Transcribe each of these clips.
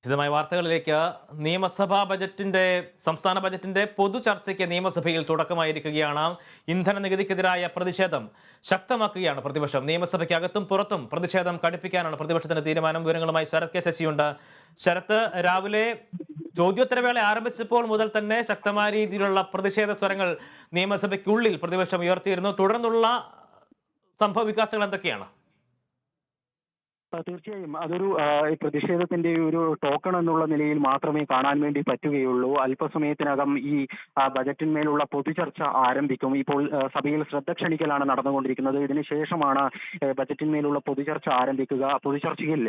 വിശദമായ വാർത്തകളിലേക്ക്. സംസ്ഥാന ബജറ്റിന്റെ പൊതു ചർച്ചയ്ക്ക് നിയമസഭയിൽ തുടക്കമായിരിക്കുകയാണ്. ഇന്ധന നികുതിക്കെതിരായ പ്രതിഷേധം ശക്തമാക്കുകയാണ് പ്രതിപക്ഷം. നിയമസഭയ്ക്കകത്തും പുറത്തും പ്രതിഷേധം കടുപ്പിക്കാനാണ് പ്രതിപക്ഷത്തിന്റെ തീരുമാനം. വിവരങ്ങളുമായി ശരത് കെ ശശിയുണ്ട്. ശരത്ത്, രാവിലെ ചോദ്യോത്തരവേള ആരംഭിച്ചപ്പോൾ മുതൽ തന്നെ ശക്തമായ രീതിയിലുള്ള പ്രതിഷേധ സ്വരങ്ങൾ നിയമസഭയ്ക്കുള്ളിൽ പ്രതിപക്ഷം ഉയർത്തിയിരുന്നു. തുടർന്നുള്ള സംഭവ വികാസങ്ങൾ എന്തൊക്കെയാണ്? തീർച്ചയായും അതൊരു പ്രതിഷേധത്തിന്റെ ഒരു ടോക്കൺ എന്നുള്ള നിലയിൽ മാത്രമേ കാണാൻ വേണ്ടി പറ്റുകയുള്ളൂ. അല്പസമയത്തിനകം ഈ ബജറ്റിന്മേലുള്ള പൊതുചർച്ച ആരംഭിക്കും. ഇപ്പോൾ സഭയിൽ ശ്രദ്ധ ക്ഷണിക്കലാണ് നടന്നുകൊണ്ടിരിക്കുന്നത്. ഇതിനുശേഷമാണ് ബജറ്റിന്മേലുള്ള പൊതുചർച്ച ആരംഭിക്കുക. പൊതുചർച്ചയിൽ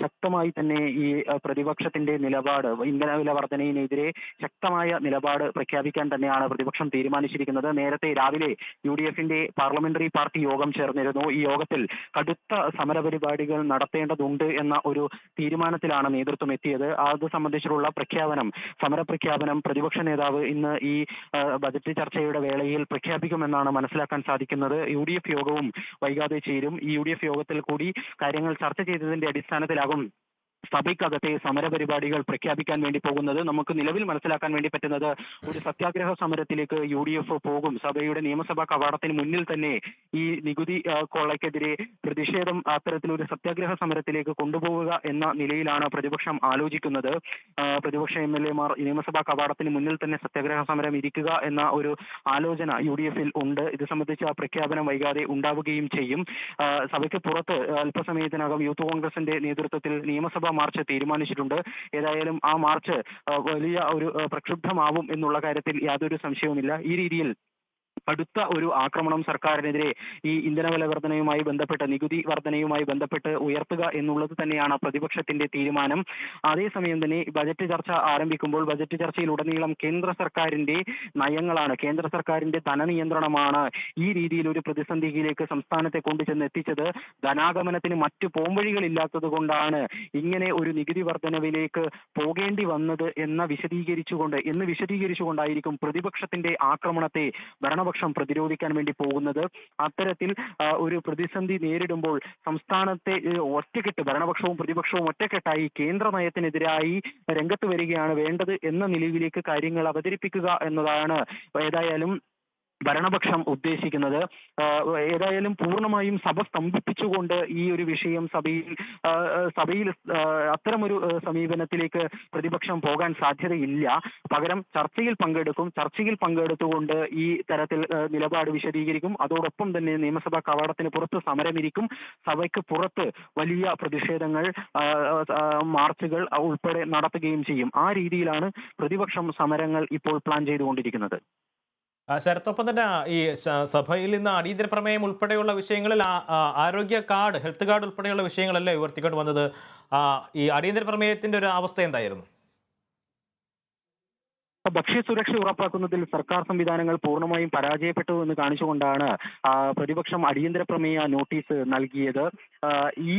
ശക്തമായി തന്നെ ഈ പ്രതിപക്ഷത്തിന്റെ നിലപാട്, ഇന്ധനവില വർധനയിനെതിരെ ശക്തമായ നിലപാട് പ്രഖ്യാപിക്കാൻ തന്നെയാണ് പ്രതിപക്ഷം തീരുമാനിച്ചിരിക്കുന്നത്. നേരത്തെ രാവിലെ UDF-ന്റെ പാർലമെന്ററി പാർട്ടി യോഗം ചേർന്നിരുന്നു. ഈ യോഗത്തിൽ കടുത്ത സമരപരിപാടികൾ നടത്തേണ്ടതുണ്ട് എന്ന ഒരു തീരുമാനത്തിലാണ് നേതൃത്വം എത്തിയത്. അത് സംബന്ധിച്ചുള്ള സമരപ്രഖ്യാപനം പ്രതിപക്ഷ നേതാവ് ഇന്ന് ഈ ബജറ്റ് ചർച്ചയുടെ വേളയിൽ പ്രഖ്യാപിക്കുമെന്നാണ് മനസ്സിലാക്കാൻ സാധിക്കുന്നത്. UDF യോഗവും വൈകാതെ ചേരും. ഈ UDF യോഗത്തിൽ കൂടി കാര്യങ്ങൾ ചർച്ച ചെയ്തതിന്റെ അടിസ്ഥാനത്തിലാകും സഭയ്ക്കകത്തെ സമരപരിപാടികൾ പ്രഖ്യാപിക്കാൻ വേണ്ടി പോകുന്നത്. നമുക്ക് നിലവിൽ മനസ്സിലാക്കാൻ വേണ്ടി പറ്റുന്നത് ഒരു സത്യാഗ്രഹ സമരത്തിലേക്ക് UDF പോകും. സഭയുടെ നിയമസഭാ കവാടത്തിന് മുന്നിൽ തന്നെ ഈ നികുതി കൊള്ളയ്ക്കെതിരെ പ്രതിഷേധം അത്തരത്തിലൊരു സത്യാഗ്രഹ സമരത്തിലേക്ക് കൊണ്ടുപോവുക എന്ന നിലയിലാണ് പ്രതിപക്ഷം ആലോചിക്കുന്നത്. പ്രതിപക്ഷ MLA മാർ നിയമസഭാ കവാടത്തിന് മുന്നിൽ തന്നെ സത്യാഗ്രഹ സമരം ഇരിക്കുക എന്ന ഒരു ആലോചന UDF-ൽ ഉണ്ട്. ഇത് സംബന്ധിച്ച പ്രഖ്യാപനം വൈകാതെ ഉണ്ടാവുകയും ചെയ്യും. സഭയ്ക്ക് പുറത്ത് അല്പസമയത്തിനകം യൂത്ത് കോൺഗ്രസിന്റെ നേതൃത്വത്തിൽ നിയമസഭാ മാർച്ച് തീരുമാനിച്ചിട്ടുണ്ട്. ഏതായാലും ആ മാർച്ച് വലിയ ഒരു പ്രക്ഷുബ്ധമാവും എന്നുള്ള കാര്യത്തിൽ യാതൊരു സംശയവുമില്ല. ഈ രീതിയിൽ അടുത്ത ഒരു ആക്രമണം സർക്കാരിനെതിരെ ഈ ഇന്ധനവില വർധനയുമായി ബന്ധപ്പെട്ട്, നികുതി വർധനയുമായി ബന്ധപ്പെട്ട് ഉയർത്തുക എന്നുള്ളത് തന്നെയാണ് പ്രതിപക്ഷത്തിന്റെ തീരുമാനം. അതേസമയം തന്നെ ബജറ്റ് ചർച്ച ആരംഭിക്കുമ്പോൾ ബജറ്റ് ചർച്ചയിലുടനീളം കേന്ദ്ര സർക്കാരിന്റെ നയങ്ങളാണ്, കേന്ദ്ര സർക്കാരിന്റെ ധനനിയന്ത്രണമാണ് ഈ രീതിയിൽ ഒരു പ്രതിസന്ധിയിലേക്ക് സംസ്ഥാനത്തെ കൊണ്ടുചെന്ന് എത്തിച്ചത്. ധനാഗമനത്തിന് മറ്റു പോംവഴികളില്ലാത്തത് കൊണ്ടാണ് ഇങ്ങനെ ഒരു നികുതി വർധനവിലേക്ക് പോകേണ്ടി വന്നത് എന്ന് വിശദീകരിച്ചുകൊണ്ടായിരിക്കും പ്രതിപക്ഷത്തിന്റെ ആക്രമണത്തെ ഭരണപക്ഷം പ്രതിരോധിക്കാൻ വേണ്ടി പോകുന്നത്. അത്തരത്തിൽ ഒരു പ്രതിസന്ധി നേരിടുമ്പോൾ സംസ്ഥാനത്തെ ഭരണപക്ഷവും പ്രതിപക്ഷവും ഒറ്റക്കെട്ടായി കേന്ദ്ര നയത്തിനെതിരായി രംഗത്ത് വരികയാണ് വേണ്ടത് എന്ന നിലയിലേക്ക് കാര്യങ്ങൾ അവതരിപ്പിക്കുക എന്നതാണ് ഏതായാലും ഭരണപക്ഷം ഉദ്ദേശിക്കുന്നത്. ഏതായാലും പൂർണ്ണമായും സഭ സ്തംഭിപ്പിച്ചുകൊണ്ട് ഈ ഒരു വിഷയം സഭയിൽ അത്തരമൊരു സമീപനത്തിലേക്ക് പ്രതിപക്ഷം പോകാൻ സാധ്യതയില്ല. പകരം ചർച്ചയിൽ പങ്കെടുത്തുകൊണ്ട് ഈ തരത്തിൽ നിലപാട് വിശദീകരിക്കും. അതോടൊപ്പം തന്നെ നിയമസഭാ കവാടത്തിന് പുറത്ത് സമരമിരിക്കും. സഭയ്ക്ക് പുറത്ത് വലിയ പ്രതിഷേധങ്ങൾ, മാർച്ചുകൾ ഉൾപ്പെടെ നടത്തുകയും ചെയ്യും. ആ രീതിയിലാണ് പ്രതിപക്ഷം സമരങ്ങൾ ഇപ്പോൾ പ്ലാൻ ചെയ്തുകൊണ്ടിരിക്കുന്നത്. ശരത്തൊപ്പം തന്നെ ഈ സഭയിൽ നിന്ന് അടിയന്തര പ്രമേയം ഉൾപ്പെടെയുള്ള വിഷയങ്ങളിൽ ആരോഗ്യ കാർഡ്, ഹെൽത്ത് കാർഡ് ഉൾപ്പെടെയുള്ള വിഷയങ്ങളല്ലേ ഉയർത്തിക്കൊണ്ട് വന്നത്. ഈ അടിയന്തര പ്രമേയത്തിന്റെ ഒരു അവസ്ഥ എന്തായിരുന്നു? ഭക്ഷ്യസുരക്ഷ ഉറപ്പാക്കുന്നതിൽ സർക്കാർ സംവിധാനങ്ങൾ പൂർണ്ണമായും പരാജയപ്പെട്ടു എന്ന് കാണിച്ചുകൊണ്ടാണ് പ്രതിപക്ഷം അടിയന്തര പ്രമേയ നോട്ടീസ് നൽകിയത്. ഈ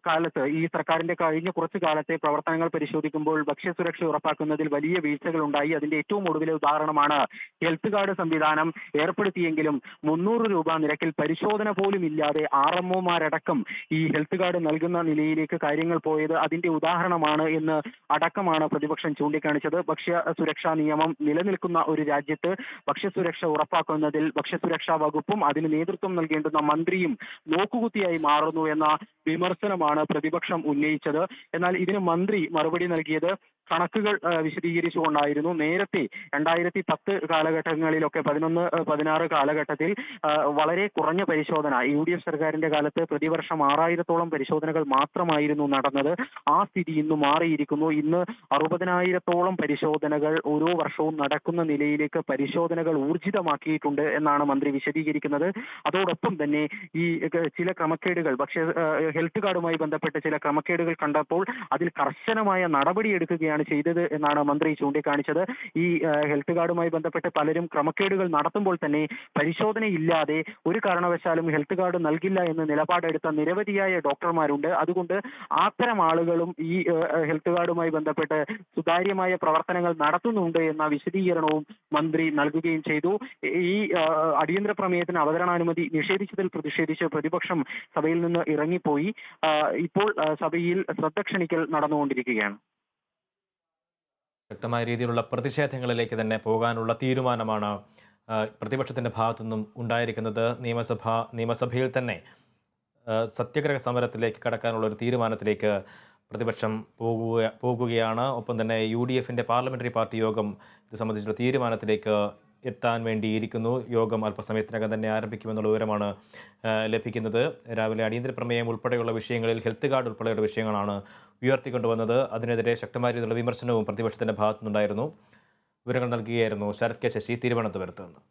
കാലത്ത് ഈ സർക്കാരിന്റെ കഴിഞ്ഞ കുറച്ചു കാലത്തെ പ്രവർത്തനങ്ങൾ പരിശോധിക്കുമ്പോൾ ഭക്ഷ്യസുരക്ഷ ഉറപ്പാക്കുന്നതിൽ വലിയ വീഴ്ചകൾ ഉണ്ടായി. അതിന്റെ ഏറ്റവും ഒടുവിലെ ഉദാഹരണമാണ് ഹെൽത്ത് കാർഡ് സംവിധാനം ഏർപ്പെടുത്തിയെങ്കിലും 300 രൂപ നിരക്കിൽ പരിശോധന പോലും ഇല്ലാതെ RMO-മാരടക്കം ഈ ഹെൽത്ത് കാർഡ് നൽകുന്ന നിലയിലേക്ക് കാര്യങ്ങൾ പോയത് അതിന്റെ ഉദാഹരണമാണ് എന്ന് അടക്കമാണ് പ്രതിപക്ഷം ചൂണ്ടിക്കാണിച്ചത്. ഭക്ഷ്യസുരക്ഷാ നിയമം നിലനിൽക്കുന്ന ഒരു രാജ്യത്ത് ഭക്ഷ്യസുരക്ഷ ഉറപ്പാക്കുന്നതിൽ ഭക്ഷ്യസുരക്ഷാ വകുപ്പും അതിന് നേതൃത്വം നൽകേണ്ടുന്ന മന്ത്രിയും നോക്കുകുത്തിയായി മാറുന്നു എന്ന വിമർശനമാണ് പ്രതിപക്ഷം ഉന്നയിച്ചത്. എന്നാൽ ഇതിന് മന്ത്രി മറുപടി നൽകിയത് കണക്കുകൾ വിശദീകരിച്ചുകൊണ്ടായിരുന്നു. നേരത്തെ 2010 കാലഘട്ടങ്ങളിലൊക്കെ 11-16 കാലഘട്ടത്തിൽ വളരെ കുറഞ്ഞ പരിശോധന, UDF സർക്കാരിന്റെ കാലത്ത് പ്രതിവർഷം 6000-ഓളം പരിശോധനകൾ മാത്രമായിരുന്നു നടന്നത്. ആ സ്ഥിതി ഇന്ന് മാറിയിരിക്കുന്നു. ഇന്ന് 60,000-ഓളം പരിശോധനകൾ ഓരോ വർഷവും നടക്കുന്ന നിലയിലേക്ക് പരിശോധനകൾ ഊർജിതമാക്കിയിട്ടുണ്ട് എന്നാണ് മന്ത്രി വിശദീകരിക്കുന്നത്. അതോടൊപ്പം തന്നെ ഈ ചില ക്രമക്കേടുകൾ, ഹെൽത്ത് കാർഡുമായി ബന്ധപ്പെട്ട് ചില ക്രമക്കേടുകൾ കണ്ടപ്പോൾ അതിൽ കർശനമായ നടപടി എടുക്കുകയാണ് തന്നെയാണ് ചെയ്തത് എന്നാണ് മന്ത്രി ചൂണ്ടിക്കാണിച്ചത്. ഈ ഹെൽത്ത് കാർഡുമായി ബന്ധപ്പെട്ട് പലരും ക്രമക്കേടുകൾ നടത്തുമ്പോൾ തന്നെ പരിശോധനയില്ലാതെ ഒരു കാരണവശാലും ഹെൽത്ത് കാർഡ് നൽകില്ല എന്ന് നിലപാടെടുത്ത നിരവധിയായ ഡോക്ടർമാരുണ്ട്. അതുകൊണ്ട് അത്തരം ആളുകളും ഈ ഹെൽത്ത് കാർഡുമായി ബന്ധപ്പെട്ട് സുതാര്യമായ പ്രവർത്തനങ്ങൾ നടത്തുന്നുണ്ട് എന്ന വിശദീകരണവും മന്ത്രി നൽകുകയും ചെയ്തു. ഈ അടിയന്തര പ്രമേയത്തിന് അവതരണാനുമതി നിഷേധിച്ചതിൽ പ്രതിഷേധിച്ച് പ്രതിപക്ഷം സഭയിൽ നിന്ന് ഇറങ്ങിപ്പോയി. ഇപ്പോൾ സഭയിൽ ശ്രദ്ധ ക്ഷണിക്കൽ നടന്നുകൊണ്ടിരിക്കുകയാണ്. ശക്തമായ രീതിയിലുള്ള പ്രതിഷേധങ്ങളിലേക്ക് തന്നെ പോകാനുള്ള തീരുമാനമാണ് പ്രതിപക്ഷത്തിൻ്റെ ഭാഗത്തു നിന്നും ഉണ്ടായിരിക്കുന്നത്. നിയമസഭയിൽ തന്നെ സത്യാഗ്രഹ സമരത്തിലേക്ക് കടക്കാനുള്ള ഒരു തീരുമാനത്തിലേക്ക് പ്രതിപക്ഷം പോകുകയാണ്. ഒപ്പം തന്നെ UDFൻ്റെ പാർലമെൻ്ററി പാർട്ടി യോഗം ഇത് സംബന്ധിച്ചുള്ള തീരുമാനത്തിലേക്ക് എത്താൻ വേണ്ടിയിരിക്കുന്നു. യോഗം അല്പസമയത്തിനകം തന്നെ ആരംഭിക്കുമെന്നുള്ള വിവരമാണ് ലഭിക്കുന്നത്. രാവിലെ അടിയന്തര പ്രമേയം ഉൾപ്പെടെയുള്ള വിഷയങ്ങളിൽ ഹെൽത്ത് കാർഡ് ഉൾപ്പെടെയുള്ള വിഷയങ്ങളാണ് ഉയർത്തിക്കൊണ്ടുവന്നത്. അതിനെതിരെ ശക്തമായ രീതിയിലുള്ള വിമർശനവും പ്രതിപക്ഷത്തിൻ്റെ ഭാഗത്തുനിന്നുണ്ടായിരുന്നു. വിവരങ്ങൾ നൽകുകയായിരുന്നു ശരത് കെ ശശി തിരുവനന്തപുരത്ത് നിന്ന്.